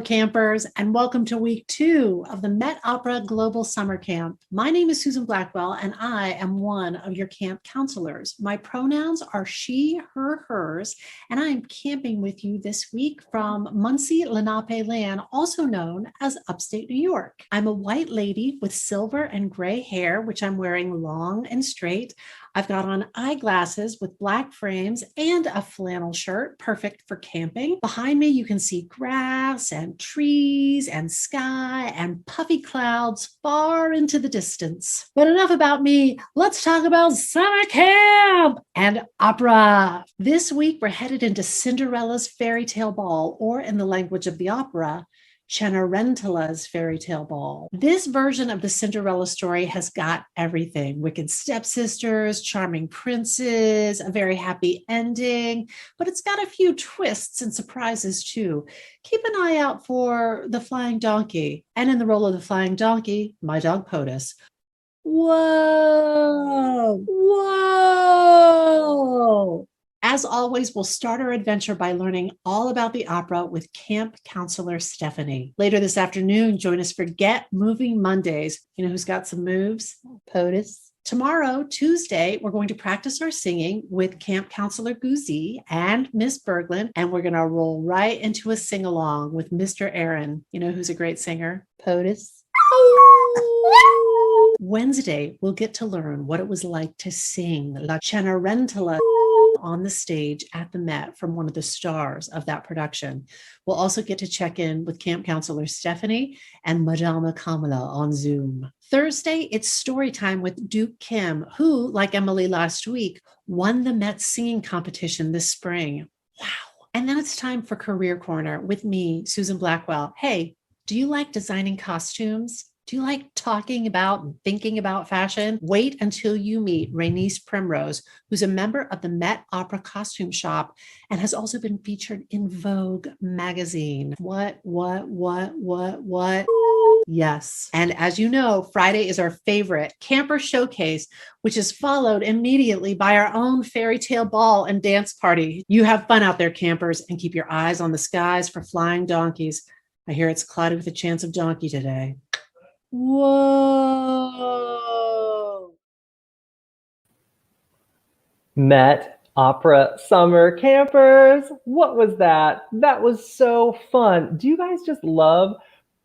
campers, and welcome to week 2 of the Met Opera Global Summer Camp. My name is Susan Blackwell, and I am one of your camp counselors. My pronouns are she, her, hers, and I am camping with you this week from Muncie Lenape land, also known as upstate New York. I'm a white lady with silver and gray hair, which I'm wearing long and straight. I've got on eyeglasses with black frames and a flannel shirt, perfect for camping. Behind me, you can see grass and trees and sky and puffy clouds far into the distance. But enough about me. Let's talk about summer camp and opera. This week, we're headed into Cinderella's fairy tale ball, or in the language of the opera, Cenerentola's fairy tale ball. This version of the Cinderella story has got everything: wicked stepsisters, charming princes, a very happy ending, but it's got a few twists and surprises too. Keep an eye out for the flying donkey, and in the role of the flying donkey, my dog POTUS. Whoa! Whoa! As always, we'll start our adventure by learning all about the opera with Camp Counselor Stephanie. Later this afternoon, join us for Get Moving Mondays. You know who's got some moves? POTUS. Tomorrow, Tuesday, we're going to practice our singing with Camp Counselor Guzzi and Miss Berglund, and we're going to roll right into a sing-along with Mr. Aaron. You know who's a great singer? POTUS. Wednesday, we'll get to learn what it was like to sing La Cenerentola on the stage at the Met from one of the stars of that production. We'll also get to check in with Camp Counselor Stephanie and Madame Kamala on Zoom. Thursday, it's story time with Duke Kim, who, like Emily last week, won the Met singing competition this spring. Wow. And then it's time for Career Corner with me, Susan Blackwell. Hey, do you like designing costumes? Do you like talking about and thinking about fashion? Wait until you meet Rainice Primrose, who's a member of the Met Opera Costume Shop and has also been featured in Vogue magazine. What? Yes. And as you know, Friday is our favorite camper showcase, which is followed immediately by our own fairy tale ball and dance party. You have fun out there, campers, and keep your eyes on the skies for flying donkeys. I hear it's cloudy with a chance of donkey today. Whoa. Met Opera Summer Campers. What was that? That was so fun. Do you guys just love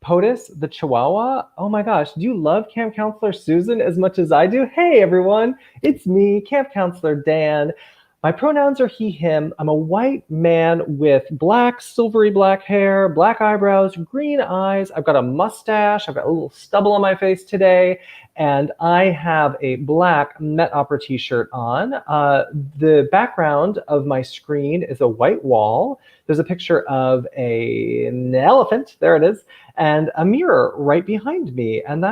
POTUS the Chihuahua? Oh my gosh, do you love Camp Counselor Susan as much as I do? Hey everyone, it's me, Camp Counselor Dan. My pronouns are he, him. I'm a white man with black, silvery black hair, black eyebrows, green eyes. I've got a mustache. I've got a little stubble on my face today. And I have a black Met Opera t-shirt on. The background of my screen is a white wall. There's a picture of an elephant, there it is, and a mirror right behind me. And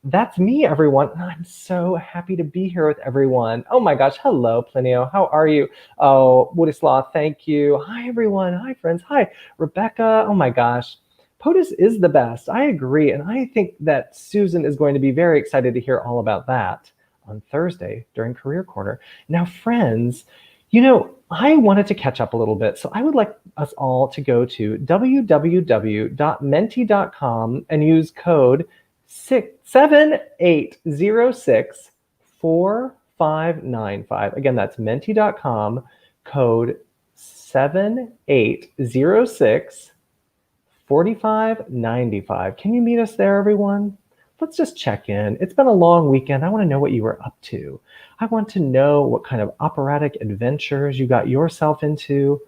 that's me, everyone. I'm so happy to be here with everyone. Oh my gosh. Hello, Plinio. How are you? Oh, Wodislaw, thank you. Hi, everyone. Hi, friends. Hi, Rebecca. Oh my gosh. POTUS is the best. I agree. And I think that Susan is going to be very excited to hear all about that on Thursday during Career Corner. Now, friends, you know, I wanted to catch up a little bit. So I would like us all to go to www.menti.com and use code 7806-4595. Again, that's menti.com, code 7806-4595. Can you meet us there, everyone? Let's just check in. It's been a long weekend. I want to know what you were up to. I want to know what kind of operatic adventures you got yourself into.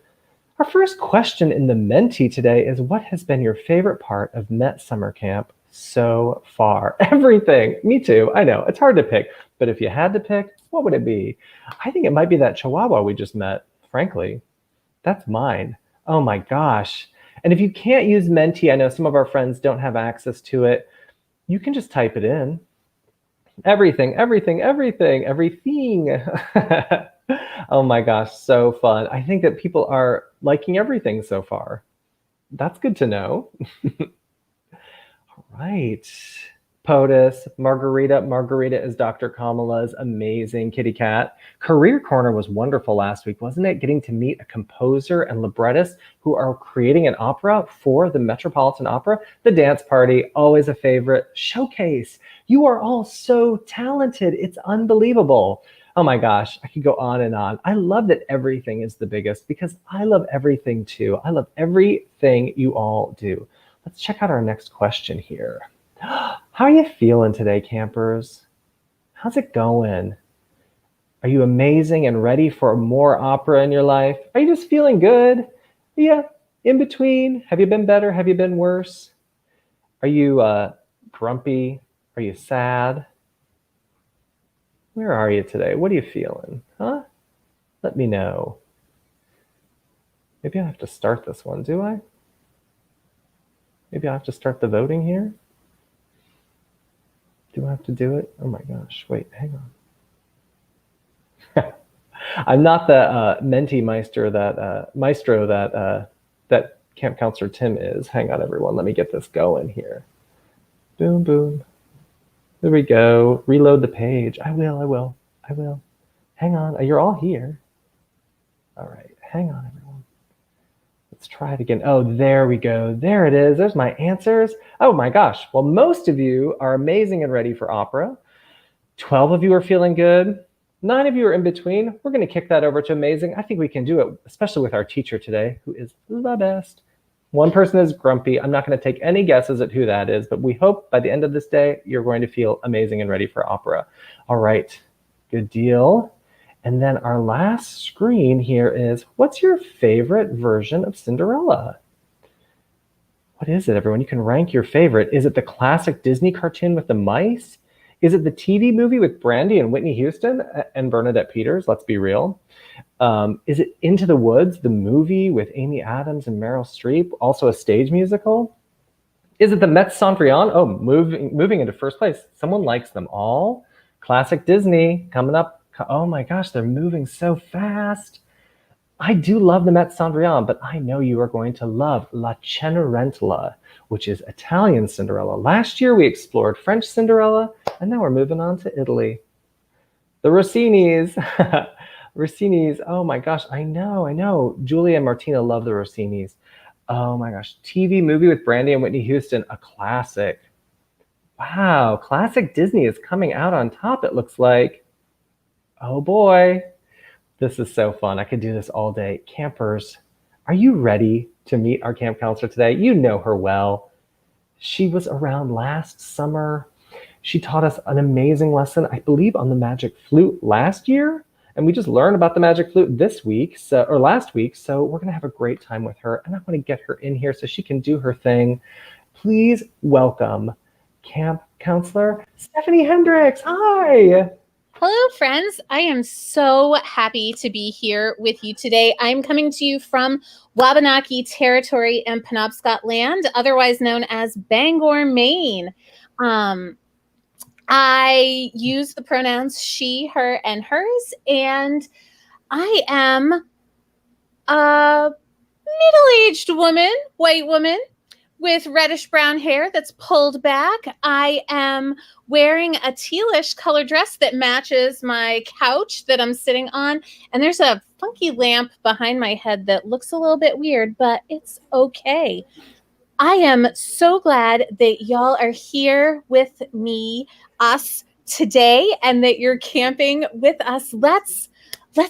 Our first question in the Menti today is, what has been your favorite part of Met Summer Camp so far? Everything. Me too. I know it's hard to pick, but if you had to pick, what would it be? I think it might be that Chihuahua we just met. Frankly, that's mine. Oh my gosh. And if you can't use Menti, I know some of our friends don't have access to it. You can just type it in. Everything. Oh my gosh, so fun. I think that people are liking everything so far. That's good to know. All right. POTUS, Margarita. Margarita is Dr. Kamala's amazing kitty cat. Career Corner was wonderful last week, wasn't it? Getting to meet a composer and librettist who are creating an opera for the Metropolitan Opera. The dance party, always a favorite. Showcase. You are all so talented. It's unbelievable. Oh my gosh, I could go on and on. I love that everything is the biggest because I love everything too. I love everything you all do. Let's check out our next question here. How are you feeling today, campers? How's it going? Are you amazing and ready for more opera in your life? Are you just feeling good? Yeah, in between. Have you been better? Have you been worse? Are you grumpy? Are you sad? Where are you today? What are you feeling? Huh? Let me know. Maybe I have to start this one, do I? Maybe I have to start the voting here? Do I have to do it? Oh my gosh, wait, hang on. I'm not the maestro that Camp Counselor Tim is. Hang on, everyone. Let me get this going here. Boom, boom. There we go. Reload the page. I will. Hang on. You're all here. All right. Hang on, everyone. Let's try it again. Oh, there we go. There it is. There's my answers. Oh my gosh. Well, most of you are amazing and ready for opera. 12 of you are feeling good. 9 of you are in between. We're going to kick that over to amazing. I think we can do it, especially with our teacher today, who is the best. One person is grumpy. I'm not going to take any guesses at who that is, but we hope by the end of this day, you're going to feel amazing and ready for opera. All right, good deal. And then our last screen here is, what's your favorite version of Cinderella? What is it, everyone? You can rank your favorite. Is it the classic Disney cartoon with the mice? Is it the TV movie with Brandy and Whitney Houston and Bernadette Peters? Let's be real. Is it Into the Woods, the movie with Amy Adams and Meryl Streep, also a stage musical? Is it the Met Cendrillon? Oh, moving into first place. Someone likes them all. Classic Disney coming up. Oh my gosh, they're moving so fast. I do love the Met Cendrillon, but I know you are going to love La Cenerentola, which is Italian Cinderella. Last year we explored French Cinderella, and now we're moving on to Italy. The Rossinis. Rossini's, oh my gosh, I know. Julia and Martina love the Rossinis. Oh my gosh, TV movie with Brandy and Whitney Houston, a classic. Wow, classic Disney is coming out on top, it looks like. Oh boy, this is so fun. I could do this all day. Campers, are you ready to meet our camp counselor today? You know her well. She was around last summer. She taught us an amazing lesson, I believe, on the magic flute last year. And we just learned about the magic flute this week, or last week. So we're going to have a great time with her. And I want to get her in here so she can do her thing. Please welcome Camp Counselor Stephanie Hendrix. Hi. Hello, friends. I am so happy to be here with you today. I'm coming to you from Wabanaki territory in Penobscot land, otherwise known as Bangor, Maine. I use the pronouns she, her, and hers, and I am a middle-aged woman, white woman, with reddish-brown hair that's pulled back. I am wearing a tealish color dress that matches my couch that I'm sitting on, and there's a funky lamp behind my head that looks a little bit weird, but it's okay. I am so glad that y'all are here with me, us today, and that you're camping with us. Let's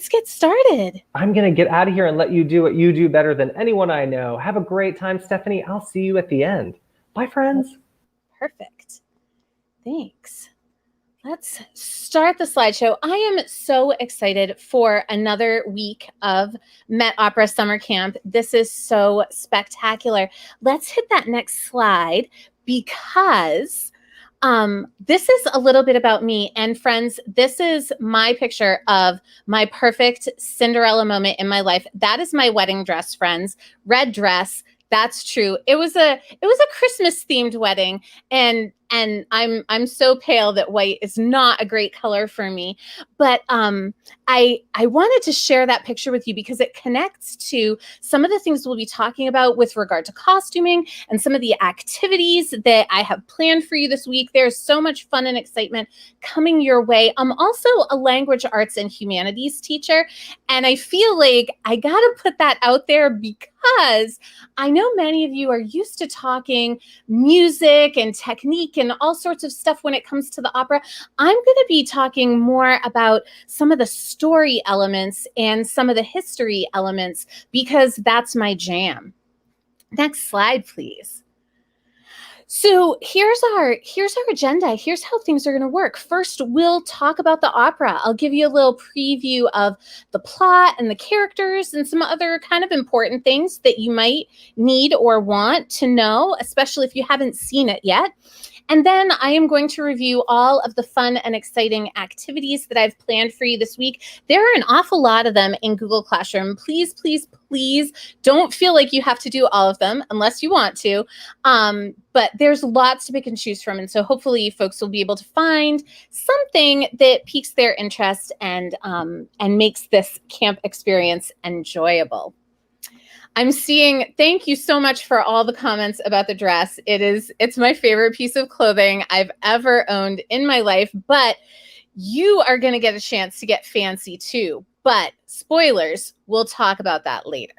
get started. I'm going to get out of here and let you do what you do better than anyone I know. Have a great time, Stephanie. I'll see you at the end. Bye, friends. Perfect. Thanks. Let's start the slideshow. I am so excited for another week of Met Opera Summer Camp. This is so spectacular. Let's hit that next slide because this is a little bit about me. And friends, this is my picture of my perfect Cinderella moment in my life. That is my wedding dress, friends. Red dress. That's true. It was a Christmas themed wedding, and and I'm so pale that white is not a great color for me. But I wanted to share that picture with you because it connects to some of the things we'll be talking about with regard to costuming and some of the activities that I have planned for you this week. There's so much fun and excitement coming your way. I'm also a language arts and humanities teacher, and I feel like I got to put that out there because I know many of you are used to talking music and technique and all sorts of stuff when it comes to the opera. I'm going to be talking more about some of the story elements and some of the history elements because that's my jam. Next slide, please. So here's our agenda. Here's how things are going to work. First, we'll talk about the opera. I'll give you a little preview of the plot and the characters and some other kind of important things that you might need or want to know, especially if you haven't seen it yet. And then I am going to review all of the fun and exciting activities that I've planned for you this week. There are an awful lot of them in Google Classroom. Please, please, please don't feel like you have to do all of them unless you want to. But there's lots to pick and choose from. And so hopefully folks will be able to find something that piques their interest and makes this camp experience enjoyable. I'm seeing, thank you so much for all the comments about the dress. It's my favorite piece of clothing I've ever owned in my life, but you are going to get a chance to get fancy too. But spoilers, we'll talk about that later.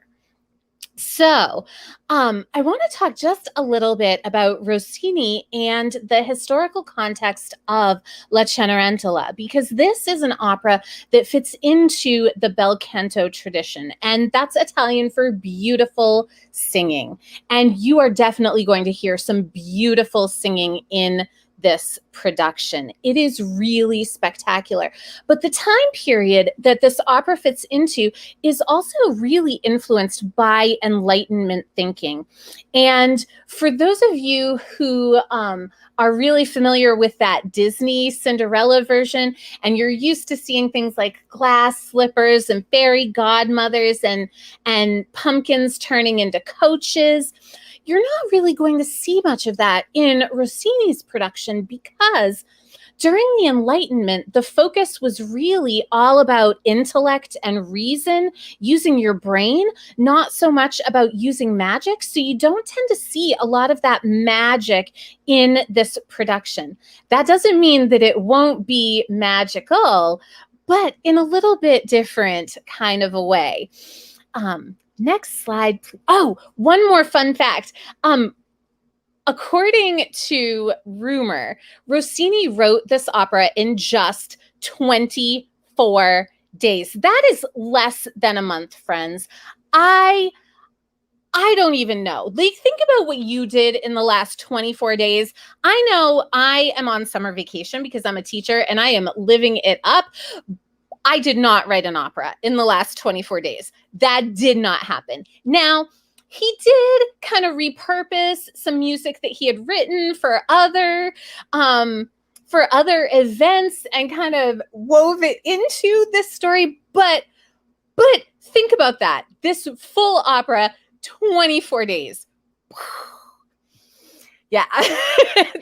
So I want to talk just a little bit about Rossini and the historical context of La Cenerentola, because this is an opera that fits into the bel canto tradition, and that's Italian for beautiful singing. And you are definitely going to hear some beautiful singing in this production. It is really spectacular. But the time period that this opera fits into is also really influenced by Enlightenment thinking. And for those of you who are really familiar with that Disney Cinderella version, and you're used to seeing things like glass slippers and fairy godmothers and pumpkins turning into coaches, you're not really going to see much of that in Rossini's production because during the Enlightenment, the focus was really all about intellect and reason, using your brain, not so much about using magic. So you don't tend to see a lot of that magic in this production. That doesn't mean that it won't be magical, but in a little bit different kind of a way. Next slide. Oh, one more fun fact. According to rumor, Rossini wrote this opera in just 24 days. That is less than a month, friends. I don't even know. Like, think about what you did in the last 24 days. I know I am on summer vacation because I'm a teacher and I am living it up. I did not write an opera in the last 24 days. That did not happen. Now, he did kind of repurpose some music that he had written for other events and kind of wove it into this story. But think about that. This full opera, 24 days. Yeah,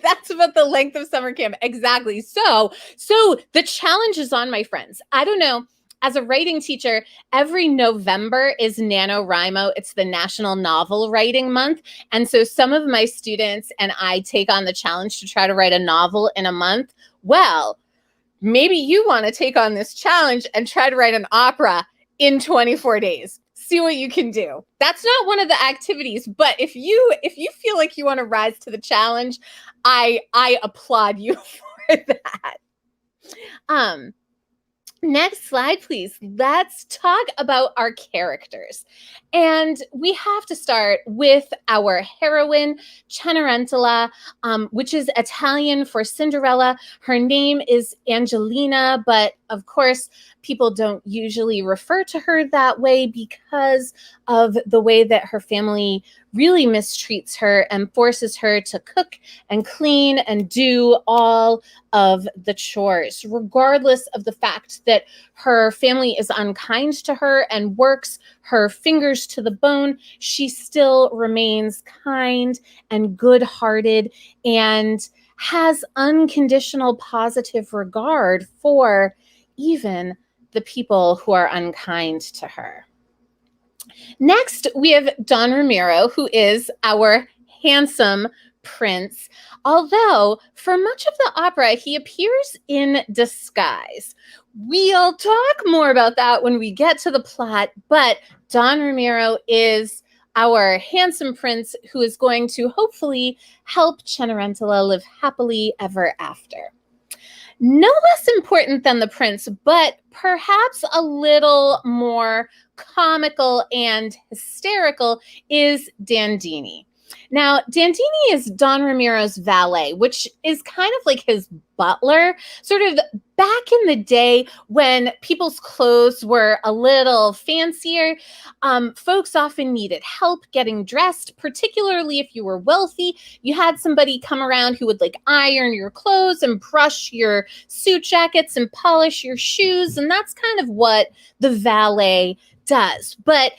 that's about the length of summer camp. Exactly. So the challenge is on, my friends. I don't know. As a writing teacher, every November is NaNoWriMo. It's the National Novel Writing Month. And so some of my students and I take on the challenge to try to write a novel in a month. Well, maybe you want to take on this challenge and try to write an opera in 24 days. See what you can do. That's not one of the activities, but if you feel like you want to rise to the challenge, I applaud you for that. Next slide, please. Let's talk about our characters. And we have to start with our heroine, Cenerentola, which is Italian for Cinderella. Her name is Angelina, but of course, people don't usually refer to her that way because of the way that her family really mistreats her and forces her to cook and clean and do all of the chores, regardless of the fact that her family is unkind to her and works her fingers to the bone. She still remains kind and good-hearted and has unconditional positive regard for even the people who are unkind to her. Next, we have Don Ramiro, who is our handsome prince, although for much of the opera, he appears in disguise. We'll talk more about that when we get to the plot, but Don Ramiro is our handsome prince who is going to hopefully help Cenerentola live happily ever after. No less important than the prince, but perhaps a little more comical and hysterical, is Dandini. Now, Dandini is Don Ramiro's valet, which is kind of like his butler, sort of back in the day when people's clothes were a little fancier. Folks often needed help getting dressed, particularly if you were wealthy. You had somebody come around who would like iron your clothes and brush your suit jackets and polish your shoes. And that's kind of what the valet does. But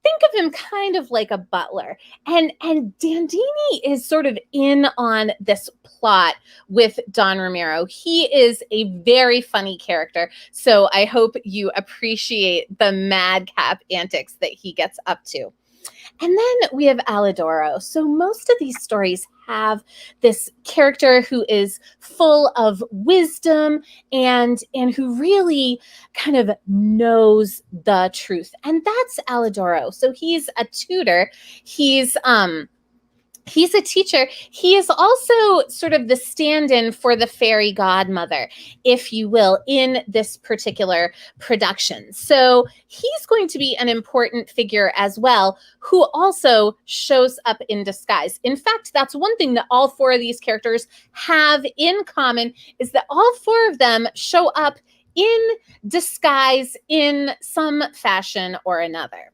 think of him kind of like a butler. And Dandini is sort of in on this plot with Don Ramiro. He is a very funny character. So I hope you appreciate the madcap antics that he gets up to. And then we have Alidoro. So most of these stories have this character who is full of wisdom and who really kind of knows the truth. And that's Alidoro. So he's a tutor. He's a teacher. He is also sort of the stand-in for the fairy godmother, if you will, in this particular production. So he's going to be an important figure as well, who also shows up in disguise. In fact, that's one thing that all four of these characters have in common, is that all four of them show up in disguise in some fashion or another.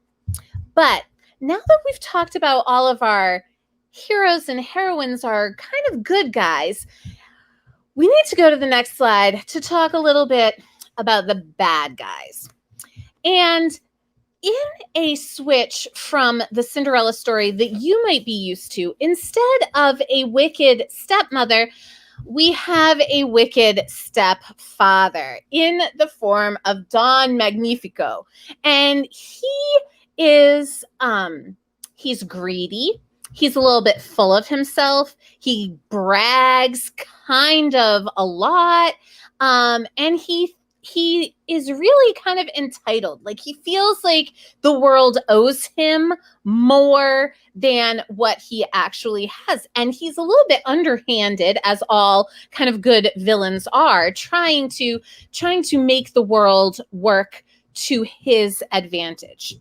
But now that we've talked about all of our heroes and heroines are kind of good guys, we need to go to the next slide to talk a little bit about the bad guys. And in a switch from the Cinderella story that you might be used to, instead of a wicked stepmother, we have a wicked stepfather in the form of Don Magnifico. And he is, he's greedy. He's a little bit full of himself. He brags kind of a lot. And he is really kind of entitled. Like, he feels like the world owes him more than what he actually has. And he's a little bit underhanded, as all kind of good villains are, trying to make the world work to his advantage.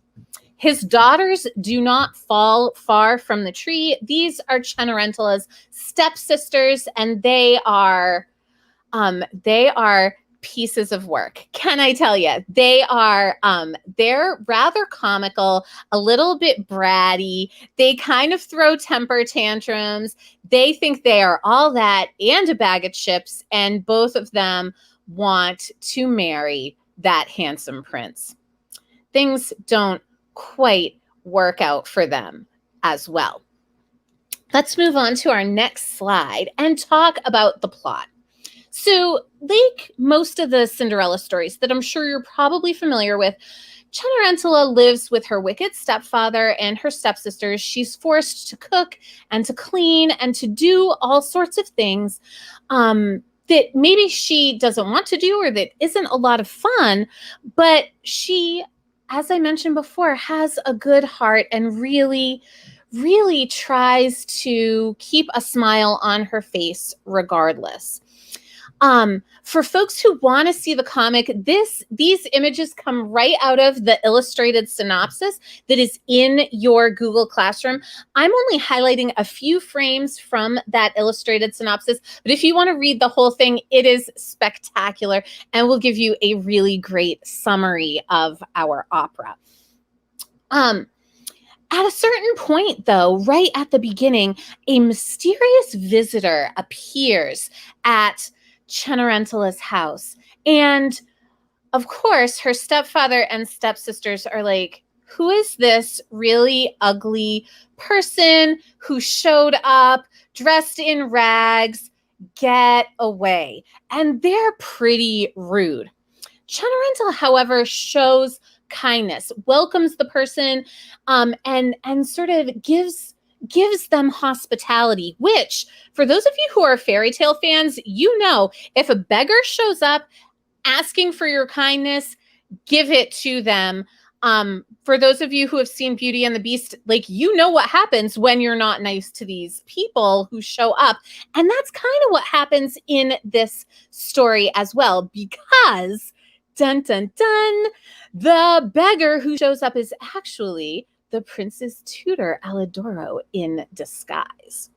His daughters do not fall far from the tree. These are Cenerentola's stepsisters, and they are pieces of work. Can I tell you? They are, they're rather comical, a little bit bratty. They kind of throw temper tantrums. They think they are all that and a bag of chips, and both of them want to marry that handsome prince. Things don't quite work out for them as well. Let's move on to our next slide and talk about the plot. So, like most of the Cinderella stories that I'm sure you're probably familiar with, Cenerentola lives with her wicked stepfather and her stepsisters. She's forced to cook and to clean and to do all sorts of things that maybe she doesn't want to do or that isn't a lot of fun, but she, as I mentioned before, has a good heart and really tries to keep a smile on her face regardless. For folks who want to see the comic, these images come right out of the illustrated synopsis that is in your Google Classroom. I'm only highlighting a few frames from that illustrated synopsis, but if you want to read the whole thing, it is spectacular and will give you a really great summary of our opera. At a certain point, though, right at the beginning, a mysterious visitor appears at Cenerentola's house. And of course, her stepfather and stepsisters are like, who is this really ugly person who showed up dressed in rags get away. And they're pretty rude. Cenerentola, however, shows kindness, welcomes the person, and sort of gives them hospitality, which, for those of you who are fairy tale fans, you know, if a beggar shows up asking for your kindness, give it to them. For those of you who have seen Beauty and the Beast, like, you know what happens when you're not nice to these people who show up. And that's kind of what happens in this story as well, because dun, dun, dun, the beggar who shows up is actually the prince's tutor, Alidoro, in disguise.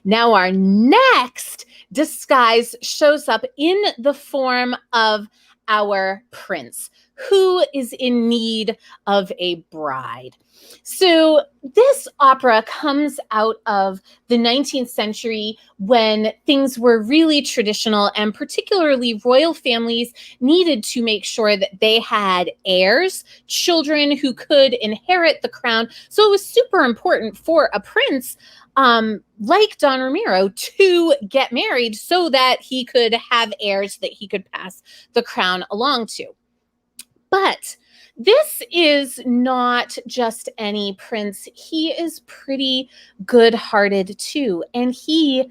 Now, our next disguise shows up in the form of our prince, who is in need of a bride. So this opera comes out of the 19th century, when things were really traditional, and particularly royal families needed to make sure that they had heirs, children who could inherit the crown. So it was super important for a prince like Don Ramiro to get married so that he could have heirs that he could pass the crown along to. But this is not just any prince. He is pretty good-hearted too. And he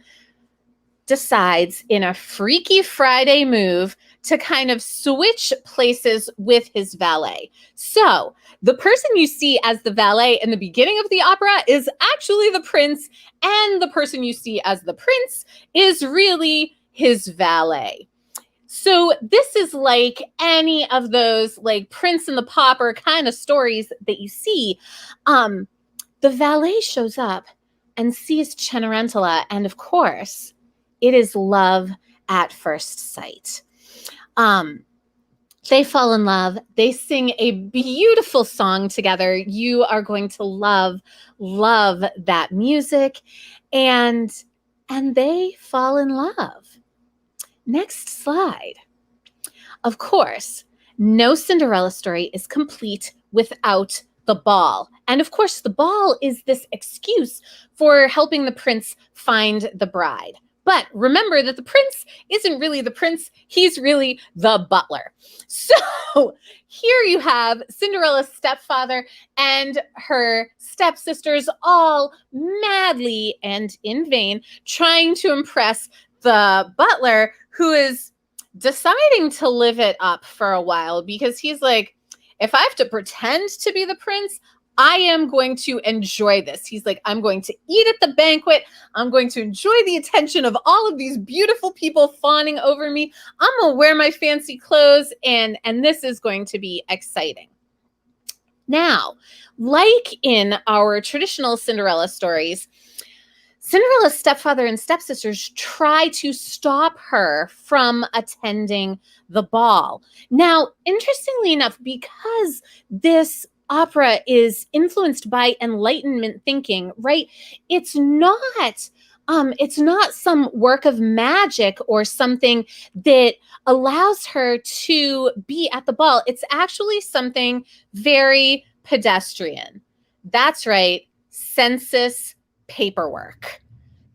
decides, in a Freaky Friday move, to kind of switch places with his valet. So the person you see as the valet in the beginning of the opera is actually the prince, and the person you see as the prince is really his valet. So this is like any of those like Prince and the Pauper kind of stories that you see. The valet shows up and sees Cenerentola, and of course, it is love at first sight. They fall in love. They sing a beautiful song together. You are going to love that music, and they fall in love. Next slide. Of course, no Cinderella story is complete without the ball. And of course, the ball is this excuse for helping the prince find the bride. But remember that the prince isn't really the prince. He's really the butler. So here you have Cinderella's stepfather and her stepsisters all madly and in vain trying to impress the butler, who is deciding to live it up for a while, because he's like, if I have to pretend to be the prince, I am going to enjoy this. He's like, I'm going to eat at the banquet. I'm going to enjoy the attention of all of these beautiful people fawning over me. I'm going to wear my fancy clothes, and this is going to be exciting. Now, like in our traditional Cinderella stories, Cinderella's stepfather and stepsisters try to stop her from attending the ball. Now, interestingly enough, because this opera is influenced by Enlightenment thinking, right? It's not some work of magic or something that allows her to be at the ball. It's actually something very pedestrian. That's right, census paperwork.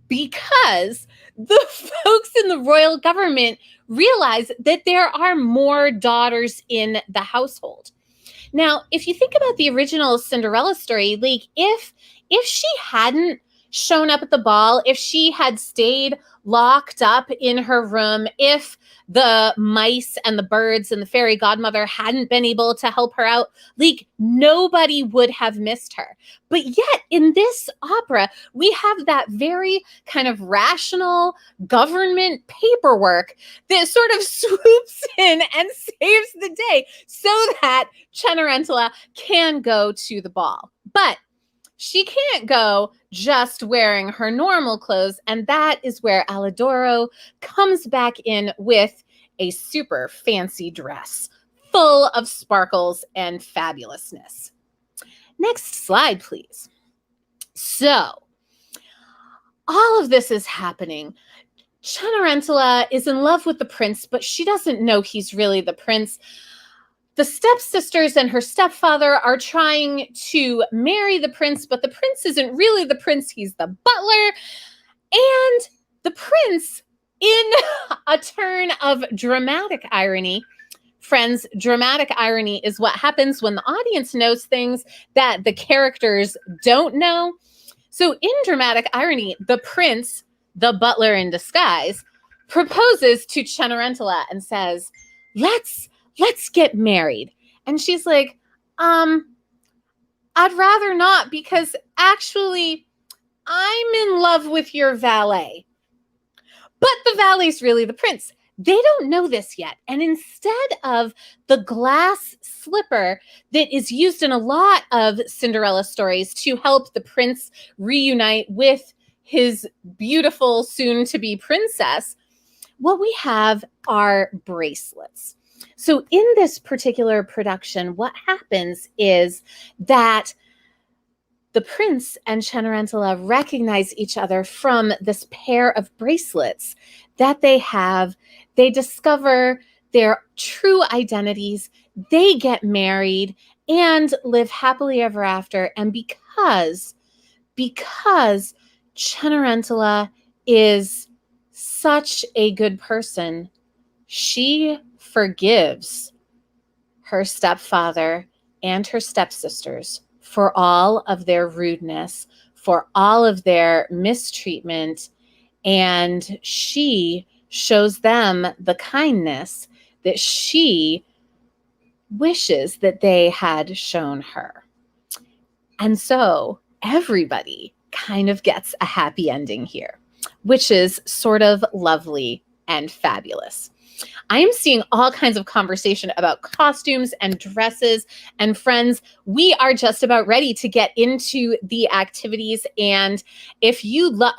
Because the folks in the royal government realize that there are more daughters in the household. Now, if you think about the original Cinderella story, like if she hadn't shown up at the ball, if she had stayed locked up in her room, if the mice and the birds and the fairy godmother hadn't been able to help her out, like nobody would have missed her. But yet in this opera, we have that very kind of rational government paperwork that sort of swoops in and saves the day so that Cenerentola can go to the ball. But she can't go just wearing her normal clothes, and that is where Alidoro comes back in with a super fancy dress full of sparkles and fabulousness. Next slide, please. So, all of this is happening. Cenerentola is in love with the prince, but she doesn't know he's really the prince. The stepsisters and her stepfather are trying to marry the prince, but the prince isn't really the prince. He's the butler. And the prince In a turn of dramatic irony, friends, dramatic irony is what happens when the audience knows things that the characters don't know. So in dramatic irony, the prince, the butler in disguise, proposes to Cenerentola and says, let's get married. And she's like, I'd rather not, because actually I'm in love with your valet. But the valet's really the prince. They don't know this yet. And instead of the glass slipper that is used in a lot of Cinderella stories to help the prince reunite with his beautiful soon-to-be princess, what we have are bracelets. So in this particular production, what happens is that the prince and Cenerentola recognize each other from this pair of bracelets that they have. They discover their true identities. They get married and live happily ever after. And because Cenerentola is such a good person, she forgives her stepfather and her stepsisters for all of their rudeness, for all of their mistreatment, and she shows them the kindness that she wishes that they had shown her. And so everybody kind of gets a happy ending here, which is sort of lovely and fabulous. I am seeing all kinds of conversation about costumes and dresses, and friends, we are just about ready to get into the activities. And if you but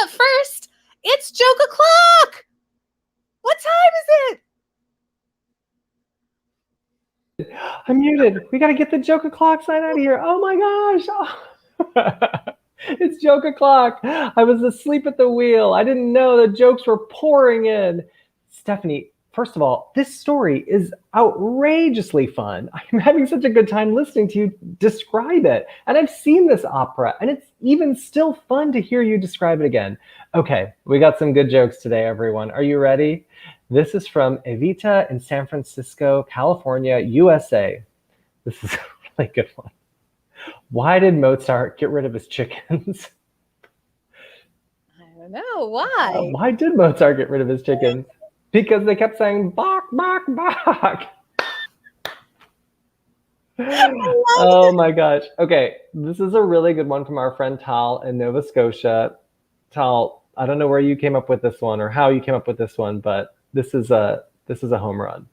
first, it's joke o'clock. What time is it? I'm muted. We got to get the joke o'clock sign out of here. Oh my gosh. It's joke o'clock. I was asleep at the wheel. I didn't know the jokes were pouring in. Stephanie, first of all, this story is outrageously fun. I'm having such a good time listening to you describe it. And I've seen this opera, and it's even still fun to hear you describe it again. Okay, we got some good jokes today, everyone. Are you ready? This is from Evita in San Francisco, California, USA. This is a really good one. Why did Mozart get rid of his chickens? I don't know. Why? Why did Mozart get rid of his chickens? Because they kept saying, bark, bark, bark. Oh my gosh. Okay, this is a really good one from our friend Tal in Nova Scotia. Tal, I don't know where you came up with this one or how you came up with this one, but this is a home run.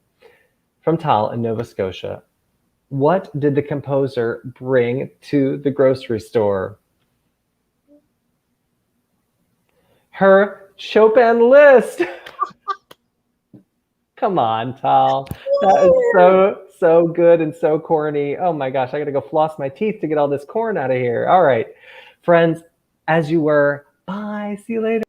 From Tal in Nova Scotia. What did the composer bring to the grocery store? Her Chopin list. Come on, Tal. That is so good and so corny. Oh my gosh, I gotta go floss my teeth to get all this corn out of here. All right, friends, as you were, bye. See you later.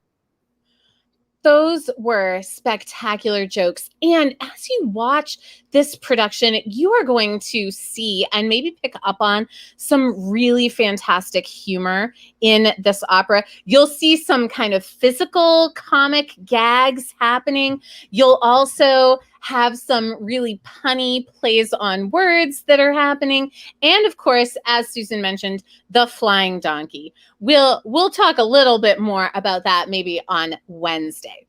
Those were spectacular jokes. And as you watch this production, you are going to see and maybe pick up on some really fantastic humor in this opera. You'll see some kind of physical comic gags happening. You'll also have some really punny plays on words that are happening. And of course, as Susan mentioned, the flying donkey. We'll talk a little bit more about that maybe on Wednesday.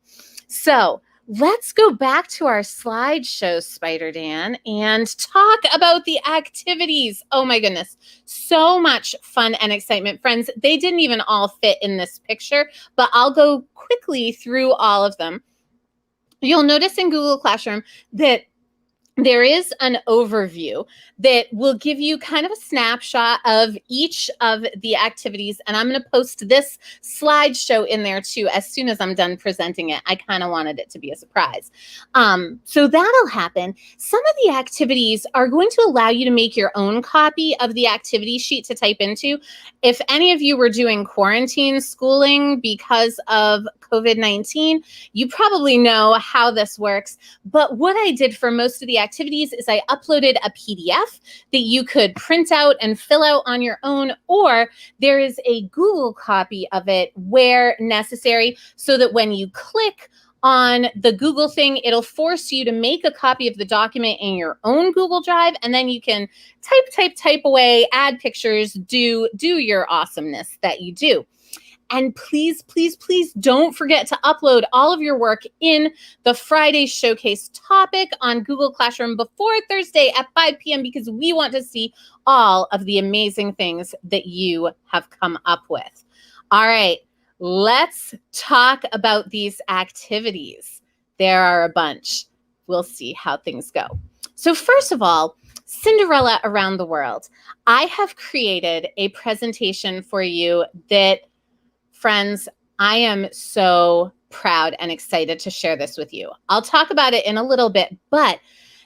So let's go back to our slideshow, Spider Dan, and talk about the activities. Oh my goodness, so much fun and excitement. Friends, they didn't even all fit in this picture, but I'll go quickly through all of them. You'll notice in Google Classroom that there is an overview that will give you kind of a snapshot of each of the activities. And I'm going to post this slideshow in there too as soon as I'm done presenting it. I kind of wanted it to be a surprise. So that'll happen. Some of the activities are going to allow you to make your own copy of the activity sheet to type into. If any of you were doing quarantine schooling because of COVID-19, you probably know how this works. But what I did for most of the activities is I uploaded a PDF that you could print out and fill out on your own, or there is a Google copy of it where necessary, so that when you click on the Google thing, it'll force you to make a copy of the document in your own Google Drive, and then you can type away, add pictures, do your awesomeness that you do. And please, please, please don't forget to upload all of your work in the Friday Showcase topic on Google Classroom before Thursday at 5 p.m. because we want to see all of the amazing things that you have come up with. All right, let's talk about these activities. There are a bunch. We'll see how things go. So first of all, Cinderella Around the World. I have created a presentation for you that, friends, I am so proud and excited to share this with you. I'll talk about it in a little bit, but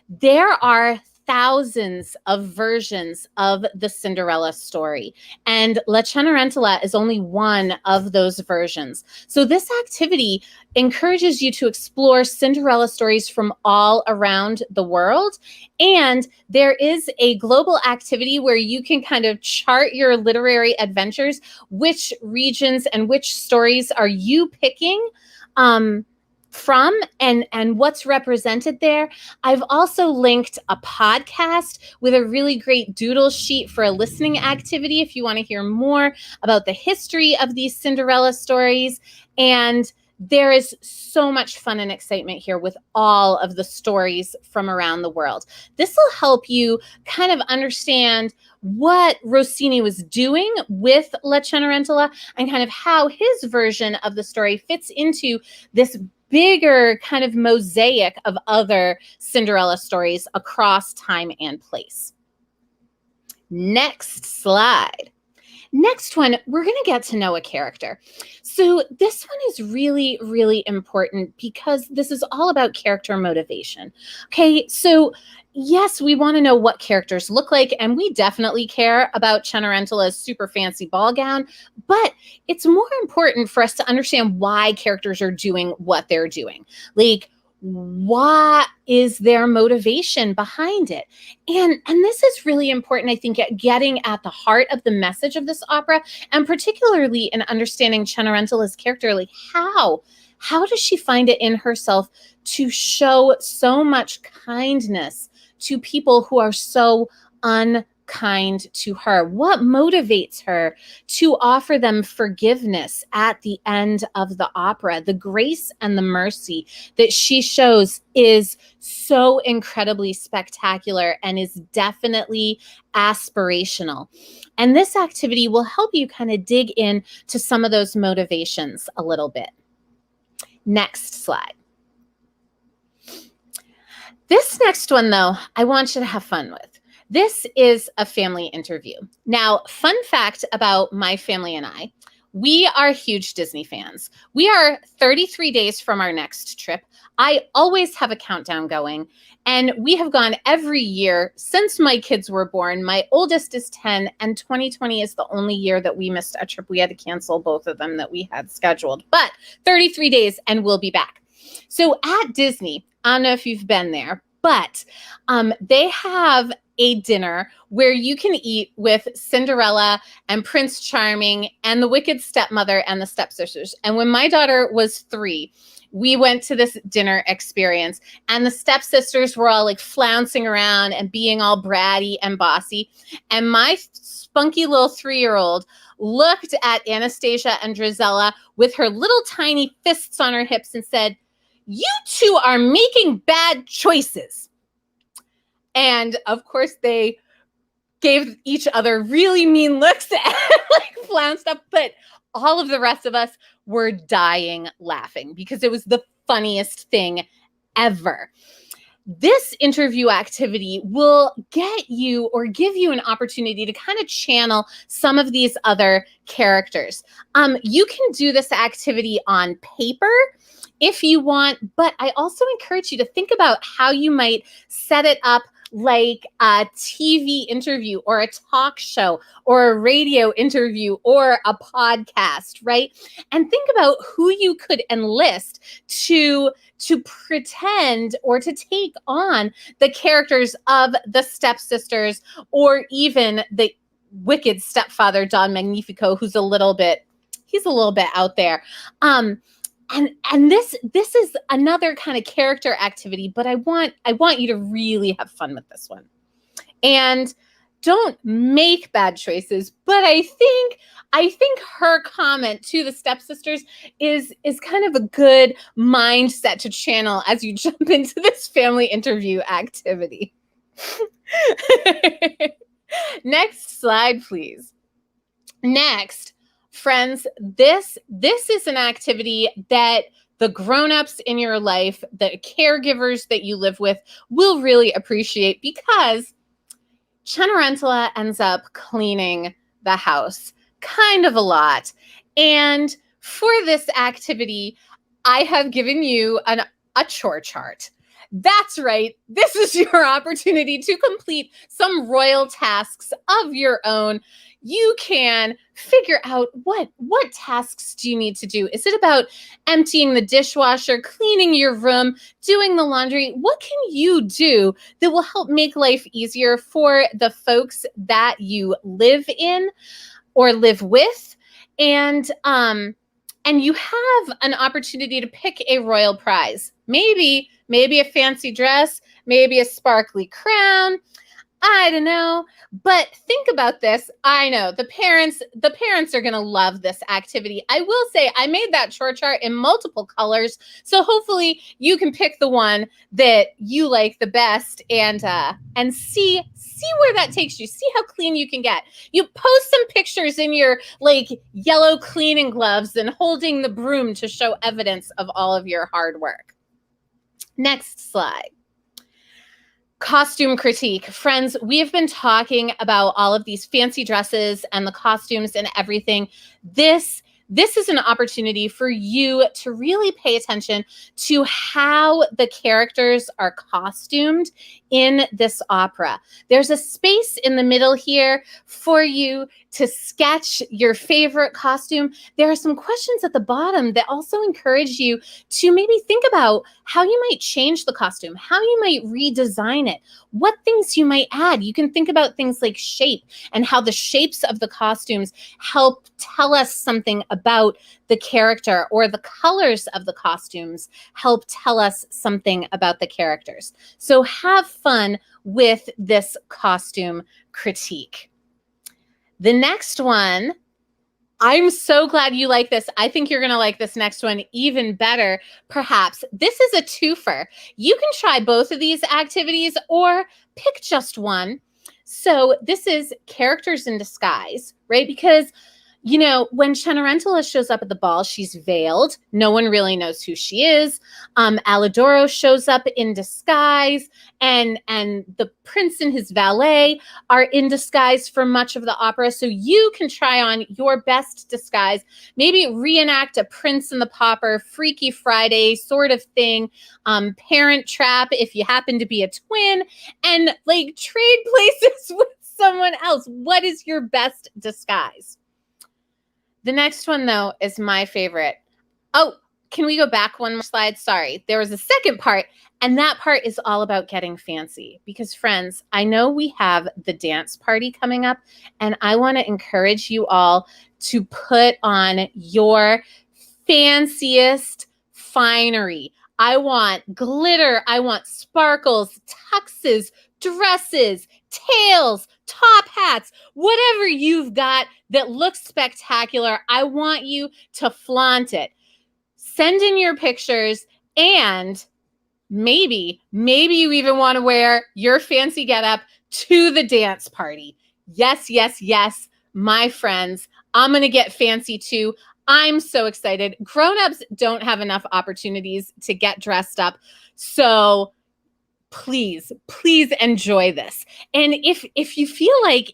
there are thousands of versions of the Cinderella story, and La Cenerentola is only one of those versions. So this activity encourages you to explore Cinderella stories from all around the world, and there is a global activity where you can kind of chart your literary adventures. Which regions and which stories are you picking from and what's represented there. I've also linked a podcast with a really great doodle sheet for a listening activity if you want to hear more about the history of these Cinderella stories. And there is so much fun and excitement here with all of the stories from around the world. This will help you kind of understand what Rossini was doing with La Cenerentola and kind of how his version of the story fits into this bigger kind of mosaic of other Cinderella stories across time and place. Next slide. Next one, we're going to get to know a character. So this one is really, really important because this is all about character motivation. Okay, so yes, we want to know what characters look like, and we definitely care about Cenerentola's super fancy ball gown, but it's more important for us to understand why characters are doing what they're doing. Like, what is their motivation behind it? And this is really important, I think, at getting at the heart of the message of this opera, and particularly in understanding Cenerentola's character. Like, how does she find it in herself to show so much kindness to people who are so unkind to her? What motivates her to offer them forgiveness at the end of the opera? The grace and the mercy that she shows is so incredibly spectacular and is definitely aspirational. And this activity will help you kind of dig in to some of those motivations a little bit. Next slide. This next one, though, I want you to have fun with. This is a family interview. Now, fun fact about my family and I, we are huge Disney fans. We are 33 days from our next trip. I always have a countdown going, and we have gone every year since my kids were born. My oldest is 10, and 2020 is the only year that we missed a trip. We had to cancel both of them that we had scheduled, but 33 days and we'll be back. So at Disney, I don't know if you've been there, but they have a dinner where you can eat with Cinderella and Prince Charming and the wicked stepmother and the stepsisters. And when my daughter was 3, we went to this dinner experience, and the stepsisters were all like flouncing around and being all bratty and bossy. And my spunky little 3-year-old looked at Anastasia and Drizella with her little tiny fists on her hips and said, "You two are making bad choices." And of course, they gave each other really mean looks and like flounced up. But all of the rest of us were dying laughing because it was the funniest thing ever. This interview activity will get you or give you an opportunity to kind of channel some of these other characters. You can do this activity on paper if you want, but I also encourage you to think about how you might set it up like a TV interview or a talk show or a radio interview or a podcast, right? And think about who you could enlist to pretend or to take on the characters of the stepsisters or even the wicked stepfather, Don Magnifico, who's a little bit out there. And this is another kind of character activity, but I want you to really have fun with this one. And don't make bad choices, but I think her comment to the stepsisters is kind of a good mindset to channel as you jump into this family interview activity. Next slide, please. Next, friends, this is an activity that the grown-ups in your life, the caregivers that you live with, will really appreciate, because Cenerentola ends up cleaning the house kind of a lot. And for this activity, I have given you a chore chart. That's right. This is your opportunity to complete some royal tasks of your own. You can figure out what tasks do you need to do. Is it about emptying the dishwasher, cleaning your room, doing the laundry? What can you do that will help make life easier for the folks that you live in or live with? And you have an opportunity to pick a royal prize. Maybe a fancy dress, maybe a sparkly crown. I don't know, but think about this. I know the parents are going to love this activity. I will say I made that chore chart in multiple colors, so hopefully you can pick the one that you like the best and see where that takes you. See how clean you can get. You post some pictures in your yellow cleaning gloves and holding the broom to show evidence of all of your hard work. Next slide. Costume critique. Friends, we have been talking about all of these fancy dresses and the costumes and everything. This is an opportunity for you to really pay attention to how the characters are costumed in this opera. There's a space in the middle here for you to sketch your favorite costume. There are some questions at the bottom that also encourage you to maybe think about how you might change the costume, how you might redesign it, what things you might add. You can think about things like shape and how the shapes of the costumes help tell us something about the character, or the colors of the costumes help tell us something about the characters. So have fun with this costume critique. The next one, I'm so glad you like this. I think you're going to like this next one even better, perhaps. This is a twofer. You can try both of these activities or pick just one. So this is characters in disguise, right? Because when Cenerentola shows up at the ball, she's veiled. No one really knows who she is. Alidoro shows up in disguise, and the prince and his valet are in disguise for much of the opera. So you can try on your best disguise, maybe reenact a Prince and the Pauper, Freaky Friday sort of thing, Parent Trap if you happen to be a twin, and trade places with someone else. What is your best disguise? The next one, though, is my favorite. Oh, can we go back one more slide? Sorry. There was a second part, and that part is all about getting fancy. Because, friends, I know we have the dance party coming up, and I want to encourage you all to put on your fanciest finery. I want glitter. I want sparkles, tuxes, dresses, tails, top hats, whatever you've got that looks spectacular. I want you to flaunt it. Send in your pictures, and maybe you even want to wear your fancy getup to the dance party. Yes, yes, yes, my friends. I'm going to get fancy too. I'm so excited. Grown-ups don't have enough opportunities to get dressed up. So please enjoy this. And if you feel like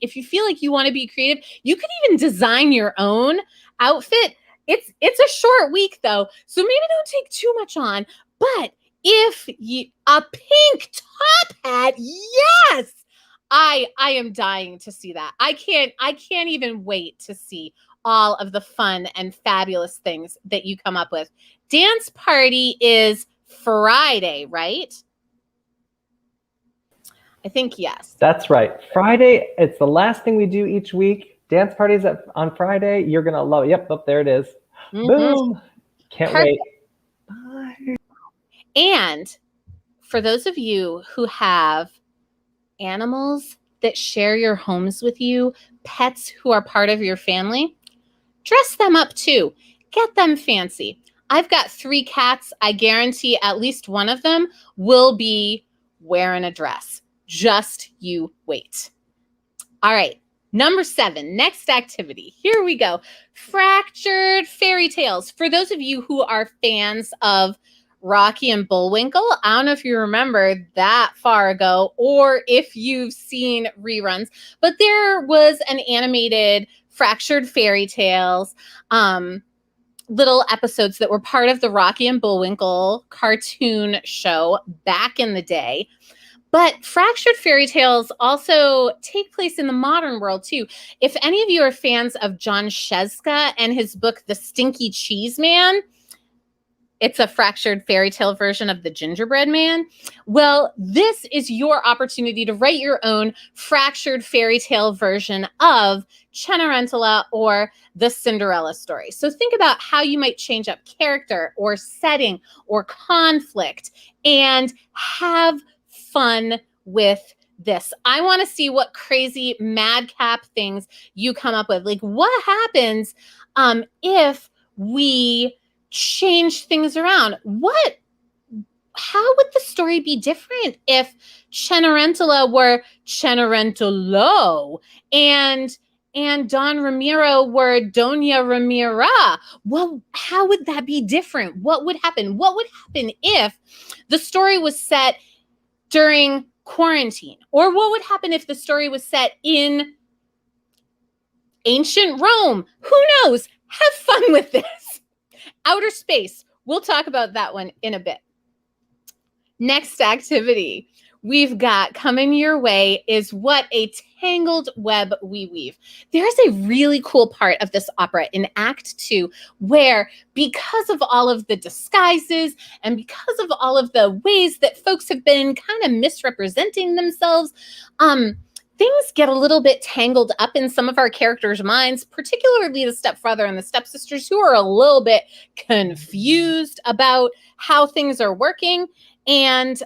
you want to be creative, you could even design your own outfit. It's a short week though, so maybe don't take too much on. But if a pink top hat, yes, I am dying to see that. I can't even wait to see all of the fun and fabulous things that you come up with. Dance party is Friday, right? I think yes. That's right. Friday, it's the last thing we do each week. Dance parties on Friday. You're going to love it. Yep, there it is. Mm-hmm. Boom. Can't wait. Bye. And for those of you who have animals that share your homes with you, pets who are part of your family, dress them up too. Get them fancy. I've got 3 cats. I guarantee at least one of them will be wearing a dress. Just you wait. All right. Number 7, next activity. Here we go. Fractured fairy tales. For those of you who are fans of Rocky and Bullwinkle, I don't know if you remember that far ago or if you've seen reruns, but there was an animated Fractured Fairy Tales little episodes that were part of the Rocky and Bullwinkle cartoon show back in the day. But Fractured Fairy Tales also take place in the modern world too. If any of you are fans of John Sheska and his book, The Stinky Cheese Man, it's a fractured fairy tale version of the Gingerbread Man. Well, this is your opportunity to write your own fractured fairy tale version of Cenerentola or the Cinderella story. So think about how you might change up character or setting or conflict and have fun with this. I want to see what crazy madcap things you come up with. Like, what happens if we change things around? How would the story be different if Cenerentola were Cenerentolo and Don Ramiro were Doña Ramira? Well, how would that be different? What would happen? What would happen if the story was set during quarantine? Or what would happen if the story was set in ancient Rome? Who knows? Have fun with this. Outer space. We'll talk about that one in a bit. Next activity we've got coming your way is What a Tangled Web We Weave. There's a really cool part of this opera in Act 2 where, because of all of the disguises and because of all of the ways that folks have been kind of misrepresenting themselves, things get a little bit tangled up in some of our characters' minds, particularly the stepfather and the stepsisters, who are a little bit confused about how things are working. And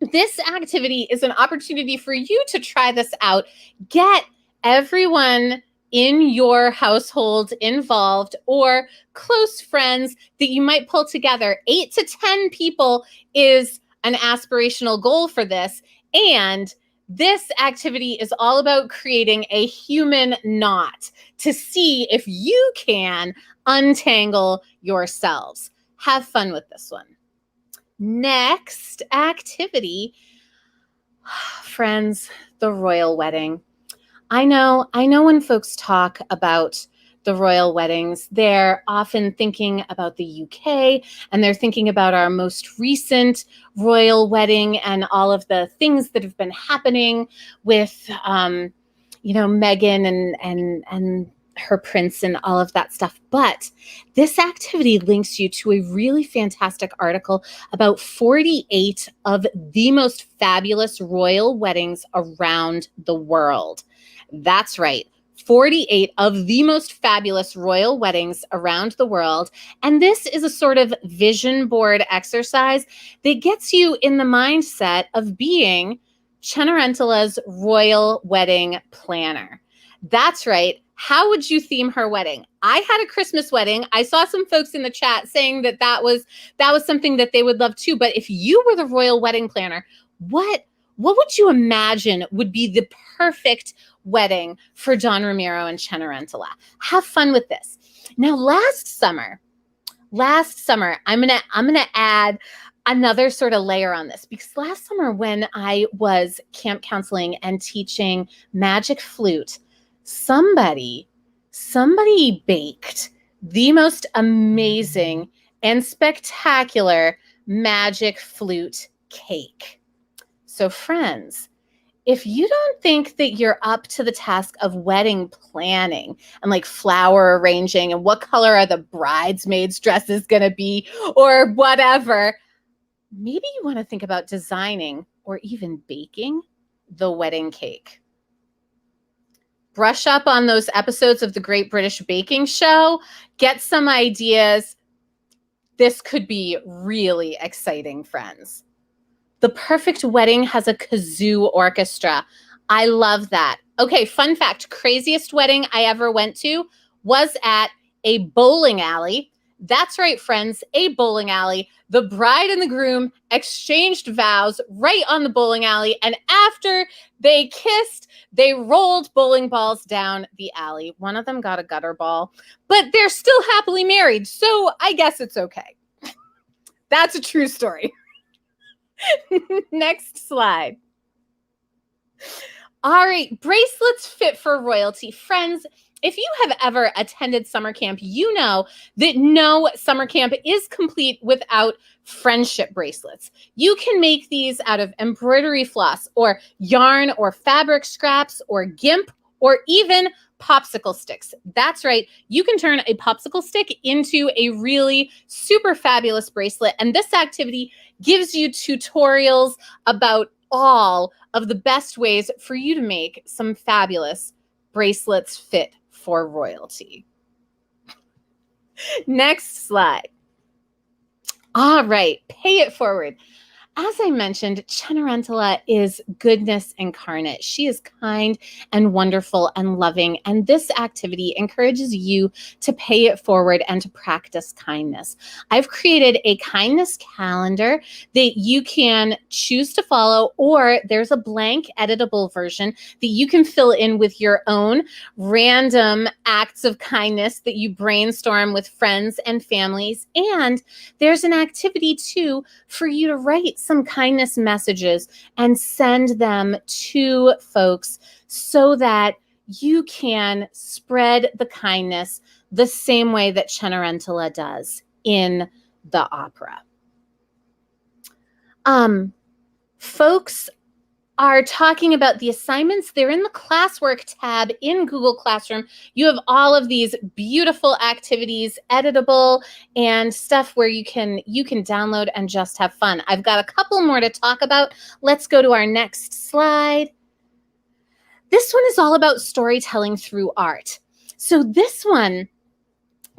this activity is an opportunity for you to try this out. Get everyone in your household involved or close friends that you might pull together. 8 to 10 people is an aspirational goal for this. And this activity is all about creating a human knot to see if you can untangle yourselves. Have fun with this one. Next activity, friends, the royal wedding. I know when folks talk about the royal weddings, they're often thinking about the UK and they're thinking about our most recent royal wedding and all of the things that have been happening with, Meghan and her prince and all of that stuff. But this activity links you to a really fantastic article about 48 of the most fabulous royal weddings around the world. That's right. 48 of the most fabulous royal weddings around the world. And this is a sort of vision board exercise that gets you in the mindset of being Cenerentola's royal wedding planner. That's right. How would you theme her wedding? I had a Christmas wedding. I saw some folks in the chat saying that was something that they would love too. But if you were the royal wedding planner, what would you imagine would be the perfect wedding for Don Ramiro and Cenerentola? Have fun with this. Now, last summer, I'm gonna add another sort of layer on this, because last summer when I was camp counseling and teaching magic flute, somebody baked the most amazing and spectacular magic flute cake. So friends, if you don't think that you're up to the task of wedding planning and like flower arranging and what color are the bridesmaids' dresses going to be or whatever, maybe you want to think about designing or even baking the wedding cake. Brush up on those episodes of the Great British Baking Show, get some ideas, This could be really exciting, friends. The perfect wedding has a kazoo orchestra. I love that. Okay, fun fact, craziest wedding I ever went to was at a bowling alley. That's right, friends, a bowling alley. The bride and the groom exchanged vows right on the bowling alley, and after they kissed, they rolled bowling balls down the alley. One of them got a gutter ball, but they're still happily married, so I guess it's okay. That's a true story. Next slide. All right, bracelets fit for royalty. Friends, if you have ever attended summer camp, you know that no summer camp is complete without friendship bracelets. You can make these out of embroidery floss or yarn or fabric scraps or gimp or even popsicle sticks. That's right. You can turn a popsicle stick into a really super fabulous bracelet. And this activity gives you tutorials about all of the best ways for you to make some fabulous bracelets fit for royalty. Next slide. All right, pay it forward. As I mentioned, Cenerentola is goodness incarnate. She is kind and wonderful and loving, and this activity encourages you to pay it forward and to practice kindness. I've created a kindness calendar that you can choose to follow, or there's a blank editable version that you can fill in with your own random acts of kindness that you brainstorm with friends and families. And there's an activity too for you to write some kindness messages and send them to folks so that you can spread the kindness the same way that Cenerentola does in the opera. Folks are talking about the assignments. They're in the classwork tab in Google Classroom. You have all of these beautiful activities, editable and stuff where you can download and just have fun. I've got a couple more to talk about. Let's go to our next slide. This one is all about storytelling through art. So this one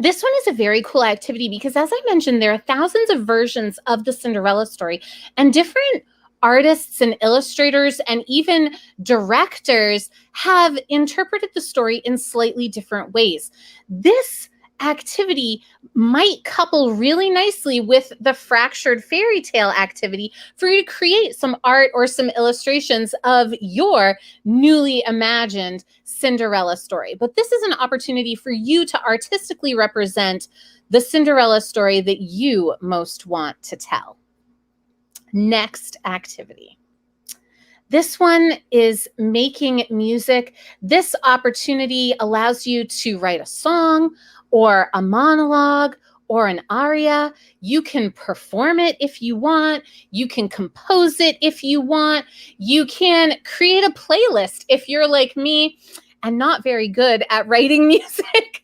is a very cool activity because, as I mentioned, there are thousands of versions of the Cinderella story, and different artists and illustrators and even directors have interpreted the story in slightly different ways. This activity might couple really nicely with the fractured fairy tale activity for you to create some art or some illustrations of your newly imagined Cinderella story. But this is an opportunity for you to artistically represent the Cinderella story that you most want to tell. Next activity. This one is making music. This opportunity allows you to write a song or a monologue or an aria. You can perform it if you want. You can compose it if you want. You can create a playlist if you're like me and not very good at writing music.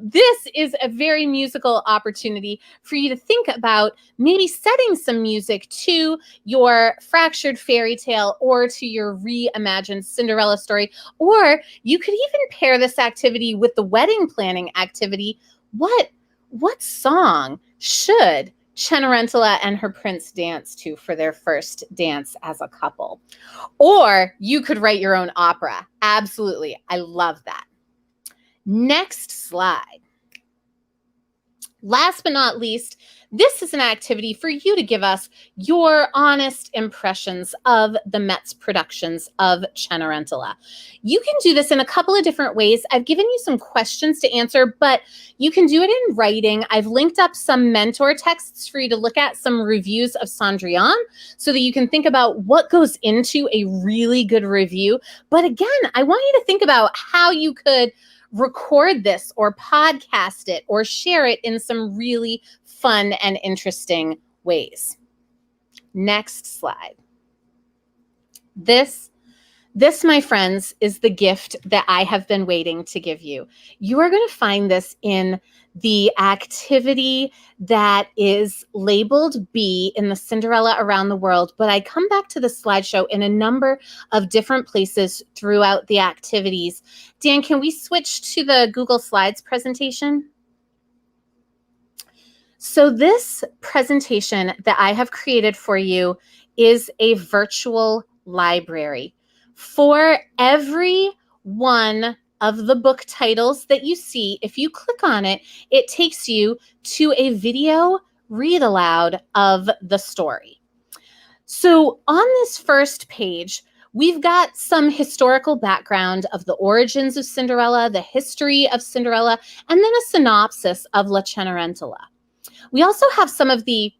This is a very musical opportunity for you to think about maybe setting some music to your fractured fairy tale or to your reimagined Cinderella story. Or you could even pair this activity with the wedding planning activity. What song should Cenerentola and her prince dance to for their first dance as a couple? Or you could write your own opera. Absolutely. I love that. Next slide. Last but not least, this is an activity for you to give us your honest impressions of the Met's productions of Cenerentola. You can do this in a couple of different ways. I've given you some questions to answer, but you can do it in writing. I've linked up some mentor texts for you to look at, some reviews of Cendrillon, so that you can think about what goes into a really good review. But again, I want you to think about how you could record this or podcast it or share it in some really fun and interesting ways. Next slide. This, my friends, is the gift that I have been waiting to give you. You are going to find this in the activity that is labeled B in the Cinderella Around the World, but I come back to the slideshow in a number of different places throughout the activities. Dan, can we switch to the Google Slides presentation? So this presentation that I have created for you is a virtual library. For every one of the book titles that you see, if you click on it, it takes you to a video read aloud of the story. So on this first page, we've got some historical background of the origins of Cinderella, the history of Cinderella, and then a synopsis of La Cenerentola. We also have some of the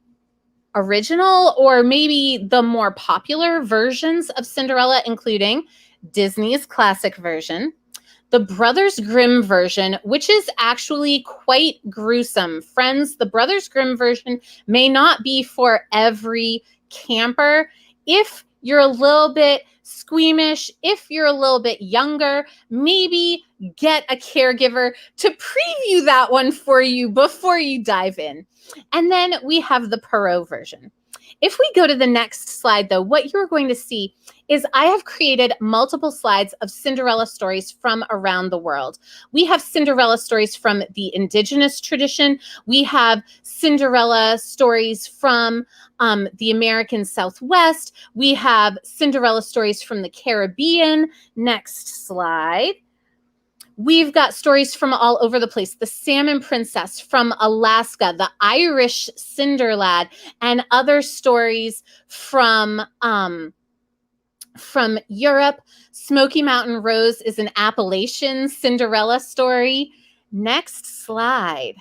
original or maybe the more popular versions of Cinderella, including Disney's classic version, the Brothers Grimm version, which is actually quite gruesome. Friends, the Brothers Grimm version may not be for every camper. If you're a little bit squeamish, if you're a little bit younger, maybe get a caregiver to preview that one for you before you dive in. And then we have the Perrault version. If we go to the next slide, though, what you're going to see is I have created multiple slides of Cinderella stories from around the world. We have Cinderella stories from the indigenous tradition. We have Cinderella stories from the American Southwest. We have Cinderella stories from the Caribbean. Next slide. We've got stories from all over the place. The Salmon Princess from Alaska, the Irish Cinderlad, and other stories from Europe. Smoky Mountain Rose is an Appalachian Cinderella story. Next slide.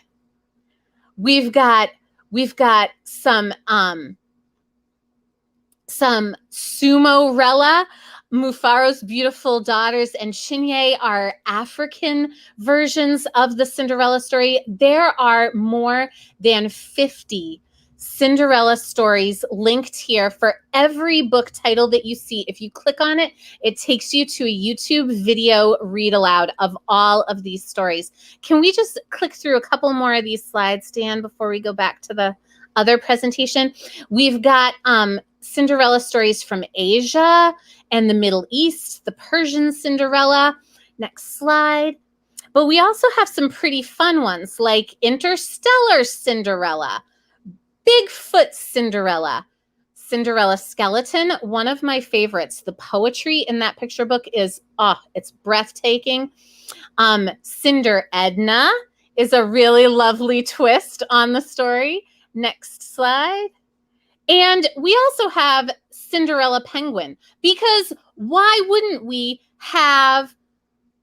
We've got some Sumo-rella. Mufaro's beautiful daughters and Chinye are African versions of the Cinderella story. There are more than 50 Cinderella stories linked here for every book title that you see. If you click on it, it takes you to a YouTube video read aloud of all of these stories. Can we just click through a couple more of these slides, Dan, before we go back to the other presentation? We've got Cinderella stories from Asia and the Middle East, the Persian Cinderella. Next slide. But we also have some pretty fun ones like Interstellar Cinderella, Bigfoot Cinderella, Cinderella Skeleton, one of my favorites. The poetry in that picture book is, it's breathtaking. Cinder Edna is a really lovely twist on the story. Next slide. And we also have Cinderella Penguin, because why wouldn't we have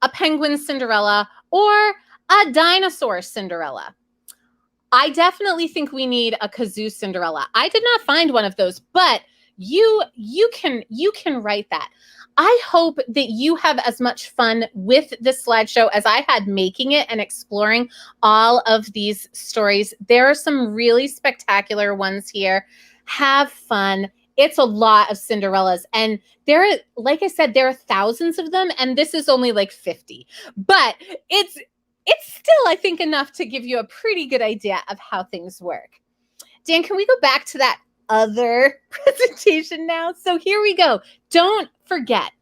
a penguin Cinderella or a dinosaur Cinderella? I definitely think we need a kazoo Cinderella. I did not find one of those, but you can write that. I hope that you have as much fun with this slideshow as I had making it and exploring all of these stories. There are some really spectacular ones here. Have fun. It's a lot of Cinderellas. And like I said, there are thousands of them, and this is only like 50. But it's still, I think, enough to give you a pretty good idea of how things work. Dan, can we go back to that other presentation now? So here we go. Don't forget,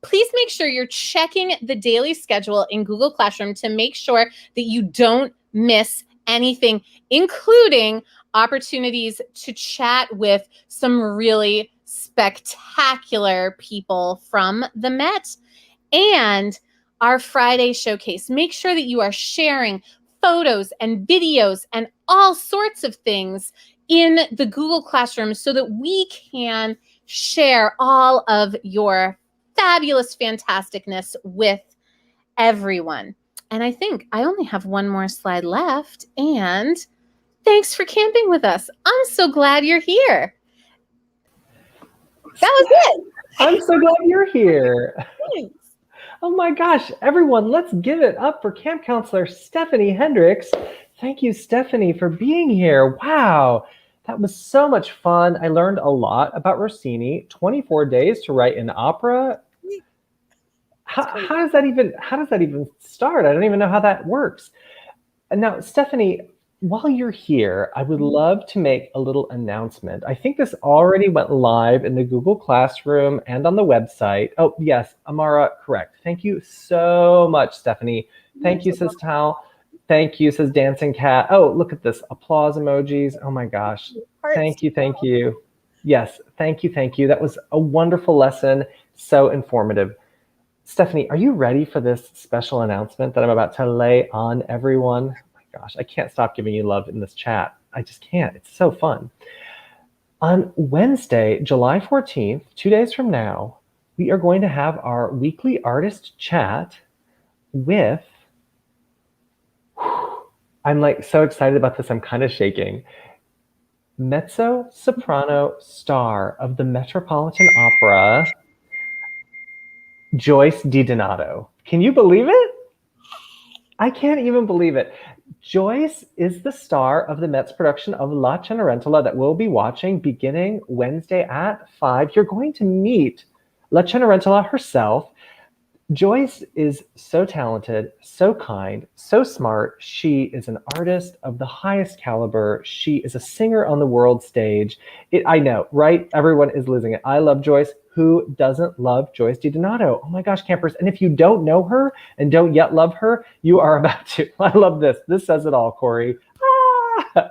please make sure you're checking the daily schedule in Google Classroom to make sure that you don't miss anything, including opportunities to chat with some really spectacular people from the Met and our Friday showcase. Make sure that you are sharing photos and videos and all sorts of things in the Google Classroom so that we can share all of your fabulous fantasticness with everyone. And I think I only have one more slide left. And thanks for camping with us. I'm so glad you're here. That was it. I'm so glad you're here. Thanks. Oh my gosh, everyone, let's give it up for Camp Counselor Stephanie Hendrix. Thank you, Stephanie, for being here. Wow, that was so much fun. I learned a lot about Rossini. 24 days to write an opera. How does that even start? I don't even know how that works. And now, Stephanie, while you're here, I would love to make a little announcement. I think this already went live in the Google Classroom and on the website. Oh, yes, Amara, correct. Thank you so much, Stephanie. Thank you, Sis Tal. Thank you, says Dancing Cat. Oh, look at this. Applause emojis. Oh my gosh. Thank you. Thank you. Yes. Thank you. Thank you. That was a wonderful lesson. So informative. Stephanie, are you ready for this special announcement that I'm about to lay on everyone? Oh my gosh, I can't stop giving you love in this chat. I just can't. It's so fun. On Wednesday, July 14th, 2 days from now, we are going to have our weekly artist chat with, I'm like so excited about this, I'm kind of shaking. Mezzo-soprano star of the Metropolitan Opera, Joyce DiDonato. Can you believe it? I can't even believe it. Joyce is the star of the Met's production of La Cenerentola that we'll be watching beginning Wednesday at 5. You're going to meet La Cenerentola herself. Joyce is so talented, so kind, so smart. She is an artist of the highest caliber. She is a singer on the world stage. I know, right? Everyone is losing it. I love Joyce. Who doesn't love Joyce DiDonato? Oh my gosh, campers. And if you don't know her and don't yet love her, you are about to. I love this. This says it all, Corey. Ah,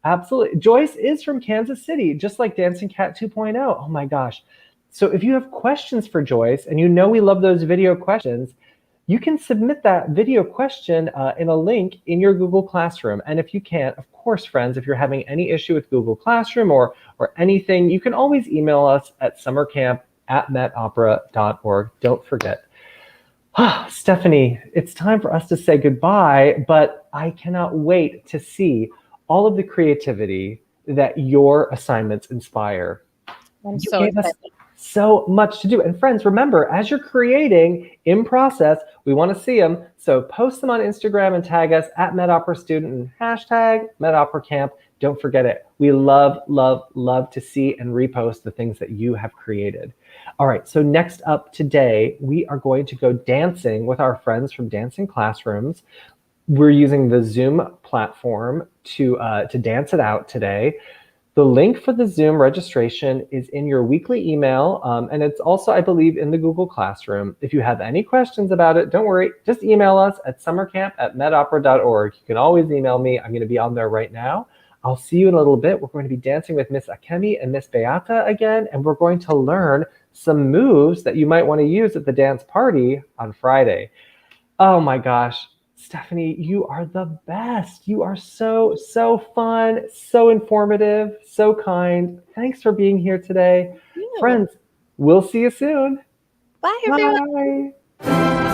absolutely. Joyce is from Kansas City, just like Dancing Cat 2.0. Oh my gosh. So if you have questions for Joyce, and you know we love those video questions, you can submit that video question in a link in your Google Classroom. And if you can't, of course, friends, if you're having any issue with Google Classroom or anything, you can always email us at summercamp@metopera.org. Don't forget. Stephanie, it's time for us to say goodbye, but I cannot wait to see all of the creativity that your assignments inspire. I'm so excited. So much to do. And friends, remember, as you're creating in process, we want to see them. So post them on Instagram and tag us at @MetOperaStudent and hashtag #MetOperaCamp. Don't forget it. We love, love, love to see and repost the things that you have created. All right, so next up today, we are going to go dancing with our friends from Dancing Classrooms. We're using the Zoom platform to dance it out today. The link for the Zoom registration is in your weekly email, and it's also, I believe, in the Google Classroom. If you have any questions about it, don't worry. Just email us at summercamp@metopera.org. You can always email me. I'm going to be on there right now. I'll see you in a little bit. We're going to be dancing with Miss Akemi and Miss Beata again, and we're going to learn some moves that you might want to use at the dance party on Friday. Oh my gosh. Stephanie, you are the best. You are so, so fun, so informative, so kind. Thanks for being here today. Friends, we'll see you soon. Bye, everyone. Bye.